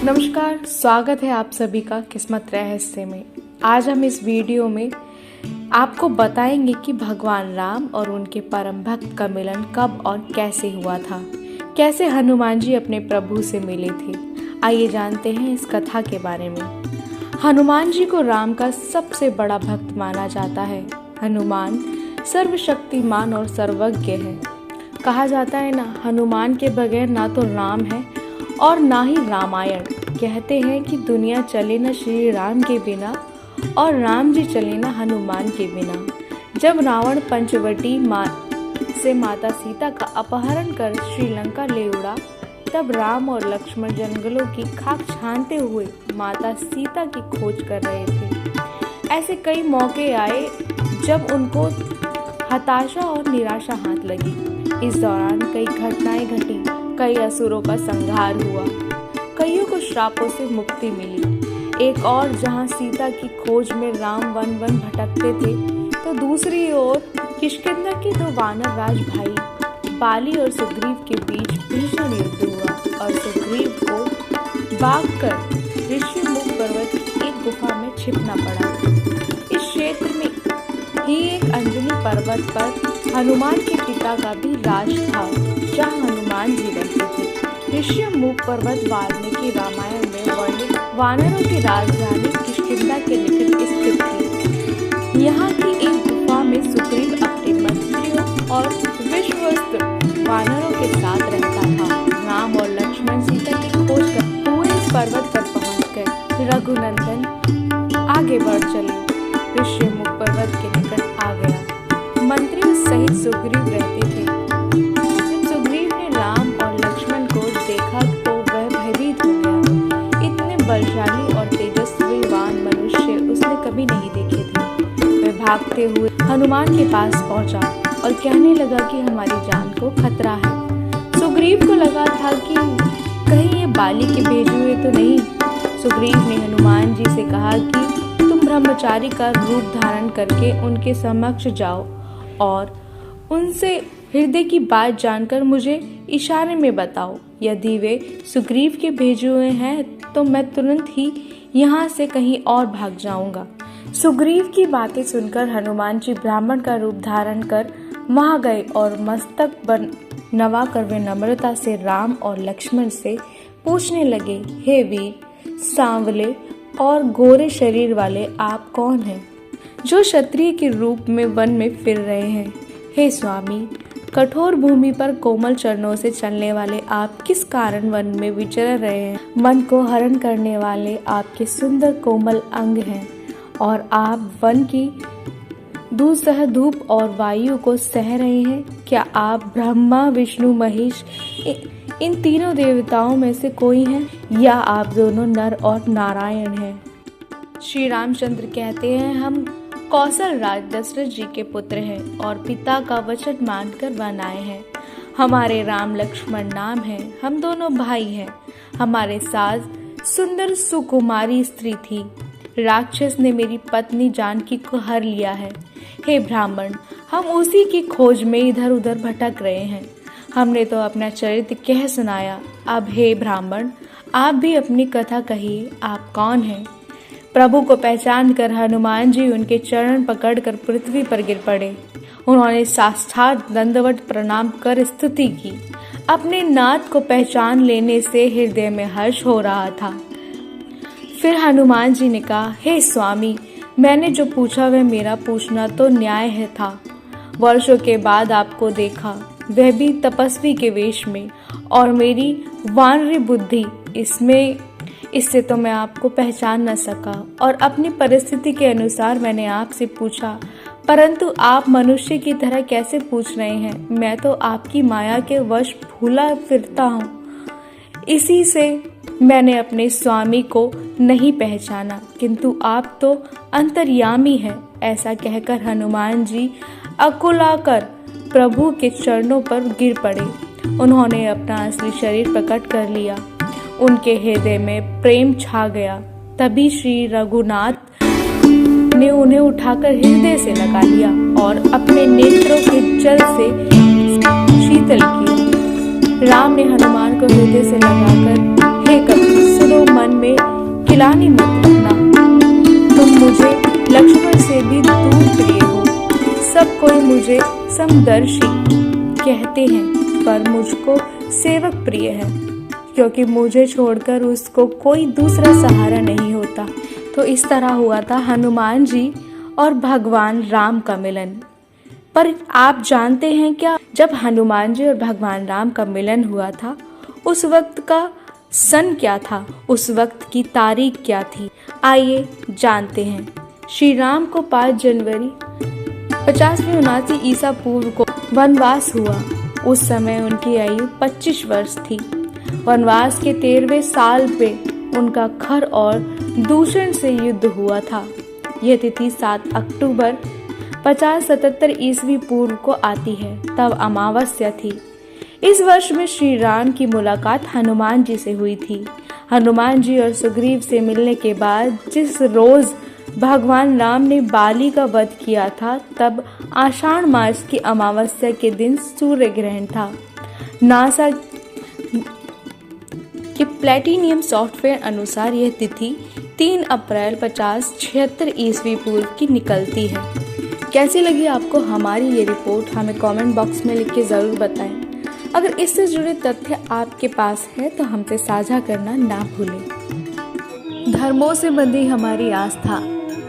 नमस्कार, स्वागत है आप सभी का किस्मत रहस्य में। आज हम इस वीडियो में आपको बताएंगे कि भगवान राम और उनके परम भक्त का मिलन कब और कैसे हुआ था, कैसे हनुमान जी अपने प्रभु से मिले थे। आइए जानते हैं इस कथा के बारे में। हनुमान जी को राम का सबसे बड़ा भक्त माना जाता है। हनुमान सर्वशक्तिमान और सर्वज्ञ है। कहा जाता है ना, हनुमान के बगैर ना तो राम है और ना ही रामायण। कहते हैं कि दुनिया चले न श्री राम के बिना और राम जी चले न हनुमान के बिना। जब रावण पंचवटी से माता सीता का अपहरण कर श्रीलंका ले उड़ा, तब राम और लक्ष्मण जंगलों की खाक छानते हुए माता सीता की खोज कर रहे थे। ऐसे कई मौके आए जब उनको हताशा और निराशा हाथ लगी। इस दौरान कई घटनाएं घटी, कई असुरों का संहार हुआ, कईयों को श्रापों से मुक्ति मिली। एक और जहां सीता की खोज में राम वन वन भटकते थे, तो दूसरी ओर किष्किंधा के दो वानर राज भाई बाली और सुग्रीव के बीच भीषण युद्ध हुआ और सुग्रीव को भागकर ऋषिमुख पर्वत की एक गुफा में छिपना पड़ा। इस क्षेत्र में ही एक अंजनी पर्वत पर हनुमान के पिता का भी राज था, जहाँ हनुमान जी रहते थे। ऋषिमुख पर्वत वाल्मीकि रामायण में वर्णित वानरों की राजधानी किष्किंधा के निकट स्थित थी। यहाँ की एक गुफा में सुग्रीव अपने मंत्रियों और विश्वस्त वानरों के साथ रहता था। राम और लक्ष्मण सीता की खोज कर हुए इस पर्वत पर पहुँच गए। रघुनंदन आगे बढ़ चले, ऋषिमुख पर्वत के निकट आ गया। मंत्रियों सहित सुग्रीव रहते थे। जब सुग्रीव ने राम और लक्ष्मण को देखा तो वह भयभीत हो गया। इतने बलशाली और तेजस्वीवान मनुष्य उसने कभी नहीं देखे थे। वह भागते हुए हनुमान के पास पहुंचा और कहने लगा कि हमारी जान को खतरा है। सुग्रीव को लगा था कि कहीं ये बाली के भेजे हुए तो नहीं। सुग्रीव ने हनुमान जी से कहा कि तुम ब्रह्मचारी का रूप धारण करके उनके समक्ष जाओ और उनसे हृदय की बात जानकर मुझे इशारे में बताओ। यदि वे सुग्रीव के भेजे हुए हैं तो मैं तुरंत ही यहाँ से कहीं और भाग जाऊंगा। सुग्रीव की बातें सुनकर हनुमान जी ब्राह्मण का रूप धारण कर वहां गए और मस्तक नवा कर वे नम्रता से राम और लक्ष्मण से पूछने लगे, हे वीर, सांवले और गोरे शरीर वाले आप कौन हैं, जो क्षत्रिय के रूप में वन में फिर रहे हैं? हे स्वामी, कठोर भूमि पर कोमल चरणों से चलने वाले आप किस कारण वन में विचर रहे हैं? मन को हरण करने वाले आपके सुंदर कोमल अंग हैं और आप वन की दूसह धूप और वायु को सह रहे हैं। क्या आप ब्रह्मा, विष्णु, महेश इन तीनों देवताओं में से कोई हैं, या आप दोनों नर और नारायण हैं? श्री रामचंद्र कहते हैं, हम कौशल राज दशरथ जी के पुत्र हैं और पिता का वचन मानकर वन आए हैं। हमारे राम लक्ष्मण नाम है, हम दोनों भाई हैं। हमारे साथ सुंदर सुकुमारी स्त्री थी। राक्षस ने मेरी पत्नी जानकी को हर लिया है। हे ब्राह्मण, हम उसी की खोज में इधर उधर भटक रहे हैं। हमने तो अपना चरित्र कह सुनाया, अब हे ब्राह्मण, आप भी अपनी कथा कहिए, आप कौन हैं? प्रभु को पहचान कर हनुमान जी उनके चरण पकड़कर पृथ्वी पर गिर पड़े। उन्होंने साष्टांग दंडवत प्रणाम कर स्तुति की। अपने नाथ को पहचान लेने से हृदय में हर्ष हो रहा था। फिर हनुमान जी ने कहा, हे स्वामी, मैंने जो पूछा वह मेरा पूछना तो न्याय है था। वर्षों के बाद आपको देखा, वह भी तपस्वी के वेश में, और मेरी वानरी बुद्धि इससे तो मैं आपको पहचान न सका और अपनी परिस्थिति के अनुसार मैंने आपसे पूछा, परंतु आप मनुष्य की तरह कैसे पूछ रहे हैं? मैं तो आपकी माया के वश भूला फिरता हूँ। इसी से मैंने अपने स्वामी को नहीं पहचाना, किंतु आप तो अंतर्यामी हैं। ऐसा कहकर हनुमान जी अकुलाकर प्रभु के चरणों पर गिर पड़े। उन्होंने अपना असली शरीर प्रकट कर लिया। उनके हृदय में प्रेम छा गया। तभी श्री रघुनाथ ने उन्हें उठाकर हृदय से लगा लिया और अपने नेत्रों के जल से शीतल किया। राम ने हनुमान को हृदय से लगाकर, हे कपि सुनो मन गिलानी मत रखना, तुम मुझे लक्ष्मण से भी दूर प्रिय हो। सब कोई मुझे समदर्शी कहते हैं, पर मुझको सेवक प्रिय है, क्योंकि मुझे छोड़कर उसको कोई दूसरा सहारा नहीं होता। तो इस तरह हुआ था हनुमान जी और भगवान राम का मिलन। पर आप जानते हैं क्या, जब हनुमान जी और भगवान राम का मिलन हुआ था, उस वक्त का सन क्या था, उस वक्त की तारीख क्या थी? आइए जानते हैं। श्री राम को 5 जनवरी 50-79 ईसा पूर्व को वनवास हुआ। उस समय उनकी आयु 25 वर्ष थी। वनवास के 13वें साल पे उनका खर और दूषण से युद्ध हुआ था। यह तिथि 7 अक्टूबर 50-77 ईस्वी पूर्व को आती है, तब अमावस्या थी। इस वर्ष में श्री राम की मुलाकात हनुमान जी से हुई थी। हनुमान जी और सुग्रीव से मिलने के बाद जिस रोज भगवान राम ने बाली का वध किया था, तब आषाढ़ मास की अमावस्या के दिन सूर्य ग्रहण था। नासा के प्लेटिनियम सॉफ्टवेयर अनुसार यह तिथि 3 अप्रैल 50-76 ईस्वी पूर्व की निकलती है। कैसी लगी आपको हमारी ये रिपोर्ट, हमें कमेंट बॉक्स में लिख के ज़रूर बताएं। अगर इससे जुड़े तथ्य आपके पास है तो हमसे साझा करना ना भूलें। धर्मों से बंधी हमारी आस्था,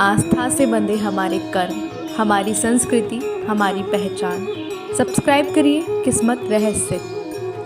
आस्था से बंधे हमारे कर्म, हमारी संस्कृति, हमारी पहचान। सब्सक्राइब करिए किस्मत रहस्य।